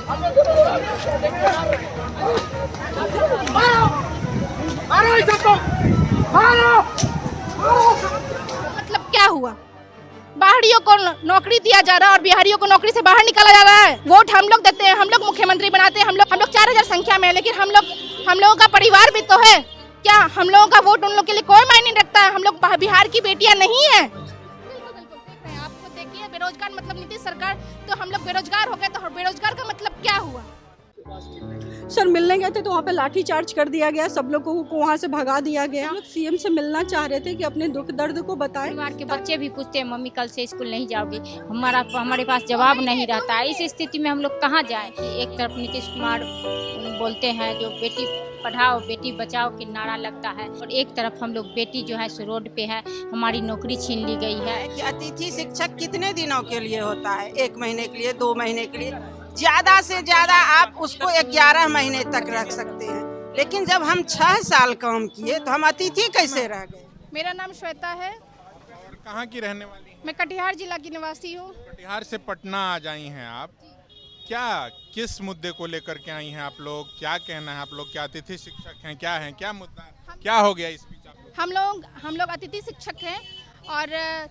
मतलब क्या हुआ? बाहरियों को नौकरी दिया जा रहा है और बिहारियों को नौकरी से बाहर निकाला जा रहा है। वोट हम लोग देते हैं, हम लोग मुख्यमंत्री बनाते हैं, हम लोग 4000 संख्या में है, लेकिन हम लोगों का परिवार भी तो है। क्या हम लोगों का वोट उन लोग के लिए कोई मायने नहीं रखता है? हम लोग बिहार की बेटियां नहीं है। आप खुद देखिए, बेरोजगार मतलब नीतीश सरकार, तो हम लोग बेरोजगार हो गए, तो बेरोजगार का मतलब क्या हुआ? सर मिलने गए थे तो वहाँ पे लाठी चार्ज कर दिया गया, सब लोगों को वहाँ से भगा दिया गया। हम लोग सीएम से मिलना चाह रहे थे कि अपने दुख दर्द को बताएं। परिवार के बच्चे भी पूछते हैं मम्मी कल से स्कूल नहीं जाओगी, हमारे पास जवाब नहीं रहता है। इस स्थिति में हम लोग कहाँ जाएं? एक तरफ नीतीश कुमार बोलते हैं जो बेटी पढ़ाओ बेटी बचाओ की नारा लगता है, और एक तरफ हम लोग बेटी जो है सो रोड पे है, हमारी नौकरी छीन ली गई है। अतिथि शिक्षक कितने दिनों के लिए होता है? 1 महीने के लिए, 2 महीने के लिए, ज्यादा से ज्यादा आप उसको 11 महीने तक रख सकते हैं। लेकिन जब हम 6 साल काम किए तो हम अतिथि कैसे रह गए? मेरा नाम श्वेता है। और कहाँ की रहने वाली हैं? मैं कटिहार जिला की निवासी हूँ। कटिहार से पटना आ जाई हैं आप। क्या किस मुद्दे को लेकर के आई हैं आप लोग? क्या कहना है आप लोग? क्या अतिथि शिक्षक हैं? क्या है, क्या मुद्दा, क्या हो गया इस बीच आप लोग? हम लोग अतिथि शिक्षक हैं और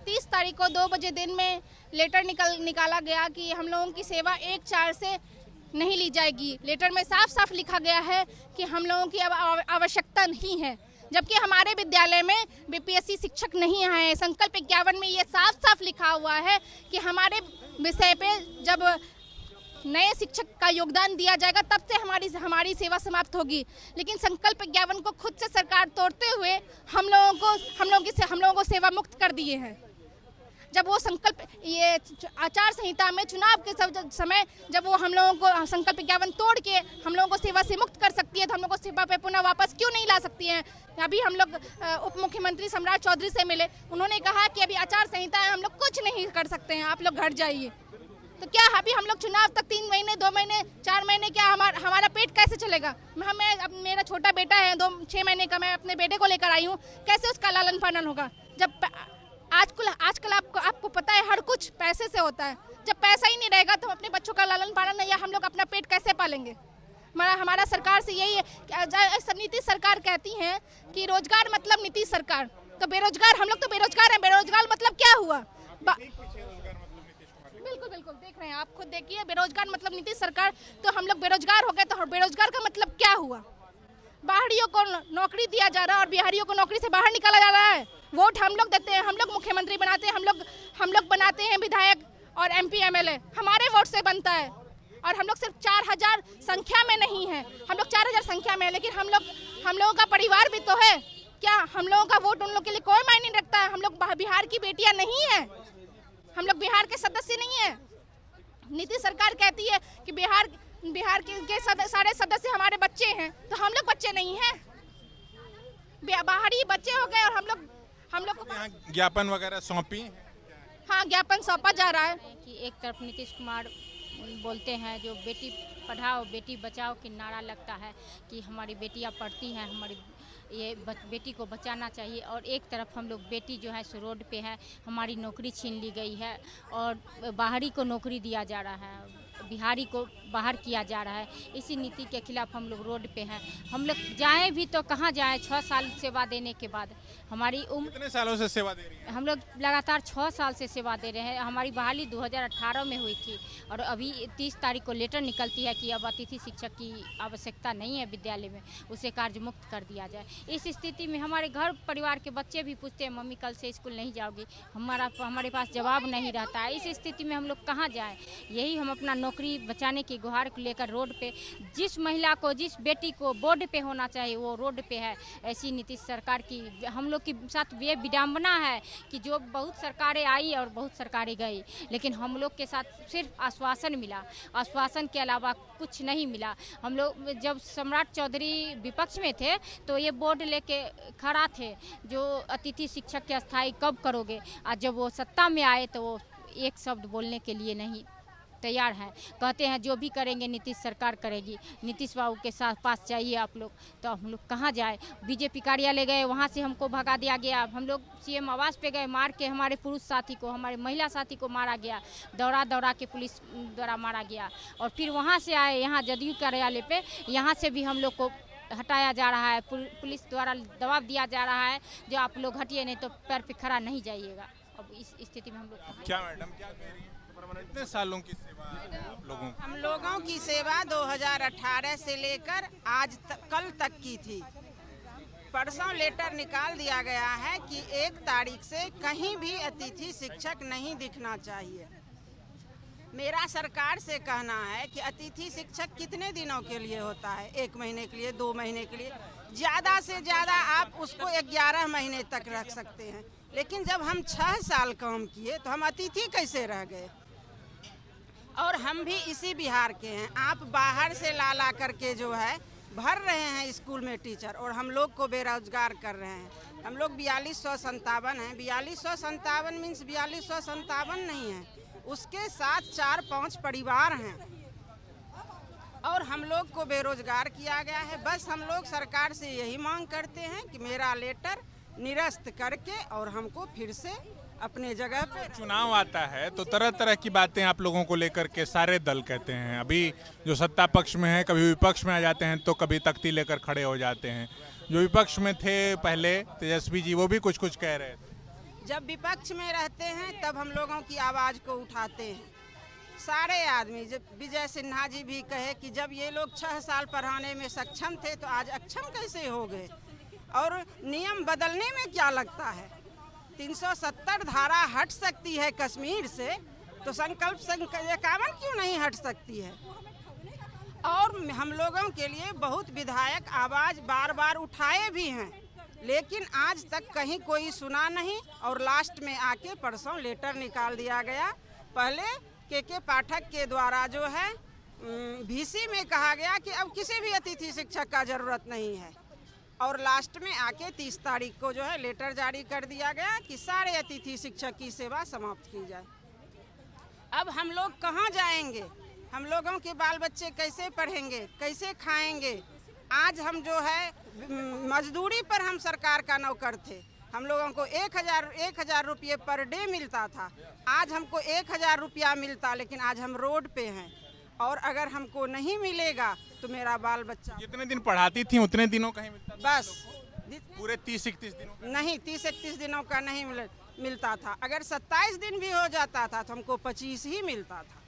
30 तारीख को 2 बजे दिन में लेटर निकाला गया कि हम लोगों की सेवा 1/4 से नहीं ली जाएगी। लेटर में साफ साफ लिखा गया है कि हम लोगों की अब आवश्यकता नहीं है, जबकि हमारे विद्यालय में बीपीएससी शिक्षक नहीं आए हैं। संकल्प 51 में ये साफ साफ लिखा हुआ है कि हमारे विषय पे जब नए शिक्षक का योगदान दिया जाएगा तब से हमारी सेवा समाप्त होगी। लेकिन संकल्प 51 को खुद से सरकार तोड़ते हुए हम लोगों को सेवा मुक्त कर दिए हैं। जब वो संकल्प, ये आचार संहिता में चुनाव के समय जब वो हम लोगों को संकल्प 51 तोड़ के हम लोगों को सेवा से मुक्त कर सकती है, तो हम लोगों को सेवा पे पुनः वापस क्यों नहीं ला सकती हैं? अभी हम लोग उप मुख्यमंत्री सम्राट चौधरी से मिले, उन्होंने कहा कि अभी आचार संहिता है, हम लोग कुछ नहीं कर सकते हैं, आप लोग घर जाइए। तो क्या अभी हम लोग चुनाव तक 3 महीने, 2 महीने, 4 महीने, क्या हमारा पेट कैसे चलेगा? अब मेरा छोटा बेटा है 6 महीने का, मैं अपने बेटे को लेकर आई हूँ, कैसे उसका लालन पालन होगा? जब आजकल आपको पता है हर कुछ पैसे से होता है। जब पैसा ही नहीं रहेगा तो हम अपने बच्चों का लालन पालन या हम लोग अपना पेट कैसे पालेंगे? हमारा सरकार से यही है। नीतीश सरकार कहती है कि रोजगार मतलब नीतीश सरकार, तो बेरोजगार हम लोग तो बेरोजगार हैं। बेरोजगार मतलब क्या हुआ? बिल्कुल देख रहे हैं, आप खुद देखिए, बेरोजगार मतलब नीतीश सरकार, तो हम लोग बेरोजगार हो गए, तो बेरोजगार का मतलब क्या हुआ? बाहरियों को नौकरी दिया जा रहा है और बिहारियों को नौकरी से बाहर निकाला जा रहा है। वोट हम लोग देते हैं, हम लोग मुख्यमंत्री बनाते हैं, हम लोग बनाते हैं विधायक और MP MLA, हमारे वोट से बनता है। और हम लोग सिर्फ 4000 संख्या में नहीं है, हम लोग 4000 संख्या में है, लेकिन हम लोगों का परिवार भी तो है। क्या हम लोगों का वोट उन लोग के लिए कोई मायने नहीं रखता है? हम लोग बिहार की बेटियां नहीं है, हम लोग बिहार के सदस्य नहीं है। नीतीश सरकार कहती है कि बिहार के सारे सदस्य हमारे बच्चे हैं, तो हम लोग बच्चे नहीं हैं, बाहरी बच्चे हो गए। और हम लोग को ज्ञापन वगैरह सौंपी? हाँ, ज्ञापन सौंपा जा रहा है। कि एक तरफ नीतीश कुमार बोलते हैं जो बेटी पढ़ाओ बेटी बचाओ की नारा लगता है कि हमारी बेटियां पढ़ती हैं, हमारी बेटी को बचाना चाहिए, और एक तरफ हम लोग बेटी जो है सो रोड पे है, हमारी नौकरी छीन ली गई है, और बाहरी को नौकरी दिया जा रहा है, बिहारी को बाहर किया जा रहा है। इसी नीति के खिलाफ हम लोग रोड पे हैं। हम लोग जाएं भी तो कहाँ जाएं? 6 साल सेवा देने के बाद हमारी उम्र, कितने सालों से सेवा दे रही हैं? हम लोग लगातार 6 साल से सेवा दे रहे हैं। हमारी बहाली 2018 में हुई थी, और अभी 30 तारीख को लेटर निकलती है कि अब अतिथि शिक्षक की आवश्यकता नहीं है विद्यालय में, उसे कार्य मुक्त कर दिया जाए। इस स्थिति में हमारे घर परिवार के बच्चे भी पूछते हैं मम्मी कल से स्कूल नहीं जाओगी, हमारे पास जवाब नहीं रहता है। इस स्थिति में हम लोग कहाँ जाएँ? यही हम अपना नौकरी बचाने की गुहार को लेकर रोड पे, जिस महिला को, जिस बेटी को बोर्ड पे होना चाहिए वो रोड पे है। ऐसी नीतीश सरकार की हम लोग के साथ ये विडम्बना है कि जो बहुत सरकारें आई और बहुत सरकारें गई, लेकिन हम लोग के साथ सिर्फ आश्वासन मिला, आश्वासन के अलावा कुछ नहीं मिला। हम लोग जब सम्राट चौधरी विपक्ष में थे तो ये बोर्ड लेके खड़ा थे जो अतिथि शिक्षक के स्थायी कब करोगे, और जब वो सत्ता में आए तो वो एक शब्द बोलने के लिए नहीं तैयार हैं। कहते हैं जो भी करेंगे नीतीश सरकार करेगी, नीतीश बाबू के साथ पास चाहिए आप लोग। तो हम लोग कहाँ जाए? बीजेपी कार्यालय गए, वहाँ से हमको भगा दिया गया। हम लोग सीएम आवास पे गए, मार के हमारे पुरुष साथी को, हमारे महिला साथी को मारा गया, दौड़ा दौड़ा के पुलिस द्वारा मारा गया। और फिर वहाँ से आए यहाँ जदयू कार्यालय पे, यहाँ से भी हम लोग को हटाया जा रहा है। पुलिस द्वारा दबाव दिया जा रहा है, जो आप लोग हटिए नहीं तो पैर पे खड़ा नहीं जाइएगा। अब इस स्थिति में हम लोग क्या मैडम क्या कह रही हैं? इतने सालों की सेवा है आप लोगों की। हम लोगों की सेवा 2018 से लेकर आज कल तक की थी। परसों लेटर निकाल दिया गया है कि 1 तारीख से कहीं भी अतिथि शिक्षक नहीं दिखना चाहिए। मेरा सरकार से कहना है कि अतिथि शिक्षक कितने दिनों के लिए होता है? 1 महीने के लिए, 2 महीने के लिए, ज़्यादा से ज़्यादा आप उसको 11 महीने तक रख सकते हैं। लेकिन जब हम 6 साल काम किए तो हम अतिथि कैसे रह गए? और हम भी इसी बिहार के हैं। आप बाहर से ला करके जो है भर रहे हैं स्कूल में टीचर, और हम लोग को बेरोजगार कर रहे हैं। हम लोग 4257 हैं। 4257 मीन्स 4257 नहीं है, उसके साथ 4-5 परिवार हैं, और हम लोग को बेरोजगार किया गया है। बस हम लोग सरकार से यही मांग करते हैं कि मेरा लेटर निरस्त करके और हमको फिर से अपने जगह पे। चुनाव आता है तो तरह तरह की बातें आप लोगों को लेकर के सारे दल कहते हैं। अभी जो सत्ता पक्ष में है कभी विपक्ष में आ जाते हैं तो कभी तख्ती लेकर खड़े हो जाते हैं। जो विपक्ष में थे पहले तेजस्वी जी, वो भी कुछ कुछ कह रहे थे। जब विपक्ष में रहते हैं तब हम लोगों की आवाज़ को उठाते हैं सारे आदमी। जब विजय सिन्हा जी भी कहे कि जब ये लोग 6 साल पढ़ाने में सक्षम थे तो आज अक्षम कैसे हो गए? और नियम बदलने में क्या लगता है? 370 धारा हट सकती है कश्मीर से, तो संकल्प 51 क्यों नहीं हट सकती है? और हम लोगों के लिए बहुत विधायक आवाज़ बार बार उठाए भी हैं, लेकिन आज तक कहीं कोई सुना नहीं। और लास्ट में आके परसों लेटर निकाल दिया गया। पहले के पाठक के द्वारा जो है VC में कहा गया कि अब किसी भी अतिथि शिक्षक का ज़रूरत नहीं है, और लास्ट में आके 30 तारीख को जो है लेटर जारी कर दिया गया कि सारे अतिथि शिक्षक की सेवा समाप्त की जाए। अब हम लोग कहाँ जाएंगे? हम लोगों के बाल बच्चे कैसे पढ़ेंगे, कैसे खाएंगे? आज हम जो है मजदूरी पर हम सरकार का नौकर थे। हम लोगों को 1000 रुपये पर डे मिलता था। आज हमको 1000 रुपया मिलता, लेकिन आज हम रोड पे हैं। और अगर हमको नहीं मिलेगा तो मेरा बाल बच्चा। जितने दिन पढ़ाती थी उतने दिनों का ही मिलता था? बस पूरे 30-31 दिनों का नहीं, 30-31 दिनों का नहीं मिलता था। अगर 27 दिन भी हो जाता था तो हमको 25 ही मिलता था।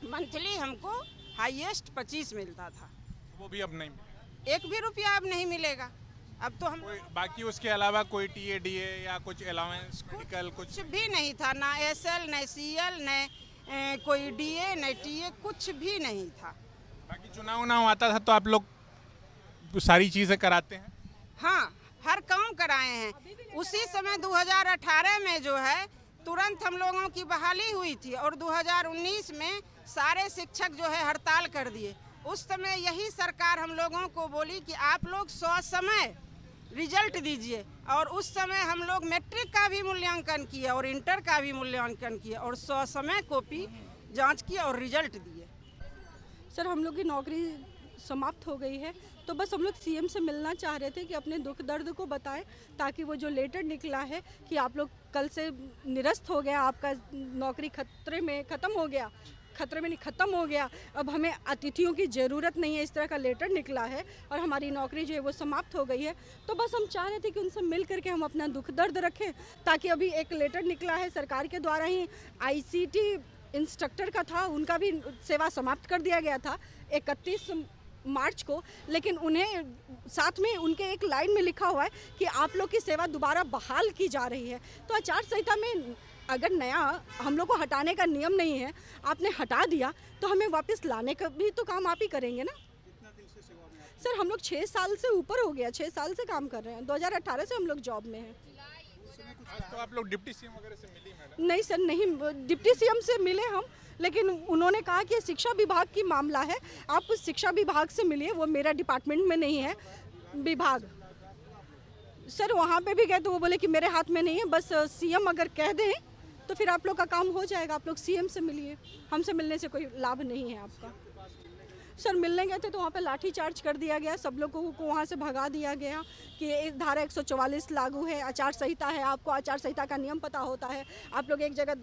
मंथली हमको हाईएस्ट 25 मिलता था। वो भी अब नहीं मिलेगा। 1 भी रुपया अब नहीं मिलेगा। अब तो हम बाकी उसके अलावा कोई TADA या कुछ अलाउंस मेडिकल कुछ भी नहीं था, ना SL, न CL, न कोई DA, न TA, कुछ भी नहीं था। बाकी चुनाव आता था तो आप लोग सारी चीज़ें कराते हैं? हाँ, हर काम कराए हैं। उसी समय 2018 में जो है तुरंत हम लोगों की बहाली हुई थी, और 2019 में सारे शिक्षक जो है हड़ताल कर दिए। उस समय यही सरकार हम लोगों को बोली कि आप लोग 100 समय रिजल्ट दीजिए, और उस समय हम लोग मैट्रिक का भी मूल्यांकन किए और इंटर का भी मूल्यांकन किए, और 100 समय कॉपी जांच किए और रिजल्ट दिए। सर, हम लोग की नौकरी समाप्त हो गई है, तो बस हम लोग CM से मिलना चाह रहे थे कि अपने दुख दर्द को बताएं, ताकि वो जो लेटर निकला है कि आप लोग कल से निरस्त हो गया, आपका नौकरी खतरे में ख़त्म हो गया, खतरे में नहीं ख़त्म हो गया, अब हमें अतिथियों की ज़रूरत नहीं है, इस तरह का लेटर निकला है और हमारी नौकरी जो है वो समाप्त हो गई है। तो बस हम चाह रहे थे कि उनसे मिल करके हम अपना दुख दर्द रखें, ताकि अभी एक लेटर निकला है सरकार के द्वारा ही, ICT इंस्ट्रक्टर का था, उनका भी सेवा समाप्त कर दिया गया था 31 मार्च को, लेकिन उन्हें साथ में उनके एक लाइन में लिखा हुआ है कि आप लोग की सेवा दोबारा बहाल की जा रही है। तो आचार संहिता में अगर नया हम लोग को हटाने का नियम नहीं है, आपने हटा दिया, तो हमें वापस लाने का भी तो काम आप ही करेंगे ना। सर, हम लोग 6 साल से ऊपर हो गया, 6 साल से काम कर रहे हैं। 2018 से हम लोग जॉब में हैं। आज तो आप लोग डिप्टी CM वगैरह से मिली मैडम? नहीं सर, नहीं, डिप्टी CM से मिले हम, लेकिन उन्होंने कहा कि शिक्षा विभाग की मामला है, आप शिक्षा विभाग से मिलिए, वो मेरा डिपार्टमेंट में नहीं है विभाग। सर, वहाँ पे भी गए तो वो बोले कि मेरे हाथ में नहीं है, बस CM अगर कह दें तो फिर आप लोग का काम हो जाएगा। आप लोग सीएम से मिलिए, हमसे मिलने से कोई लाभ नहीं है आपका। सर मिलने गए थे तो वहाँ पे लाठी चार्ज कर दिया गया, सब लोगों को वहाँ से भगा दिया गया कि एक धारा 144 लागू है, आचार संहिता है, आपको आचार संहिता का नियम पता होता है, आप लोग एक जगह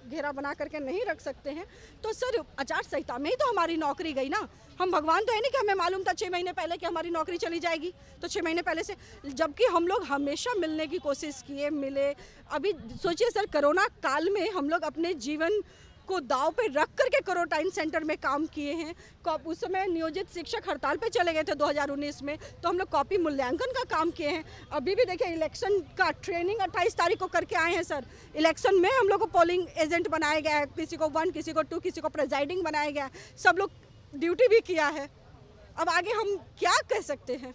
घेरा बना करके नहीं रख सकते हैं। तो सर आचार संहिता में ही तो हमारी नौकरी गई ना। हम भगवान तो है नहीं कि हमें मालूम था 6 महीने पहले कि हमारी नौकरी चली जाएगी, तो 6 महीने पहले से, जबकि हम लोग हमेशा मिलने की कोशिश किए, मिले। अभी सोचिए सर, कोरोना काल में हम लोग अपने जीवन को दाव पे रख करके क्वारंटाइन सेंटर में काम किए हैं। उस समय नियोजित शिक्षक हड़ताल पे चले गए थे 2019 में, तो हम लोग कॉपी मूल्यांकन का काम किए हैं। अभी भी देखिए इलेक्शन का ट्रेनिंग 28 तारीख को करके आए हैं सर। इलेक्शन में हम लोग को पोलिंग एजेंट बनाया गया है, किसी को 1, किसी को 2, किसी को प्रेजाइडिंग बनाया गया है, सब लोग ड्यूटी भी किया है। अब आगे हम क्या कह सकते हैं।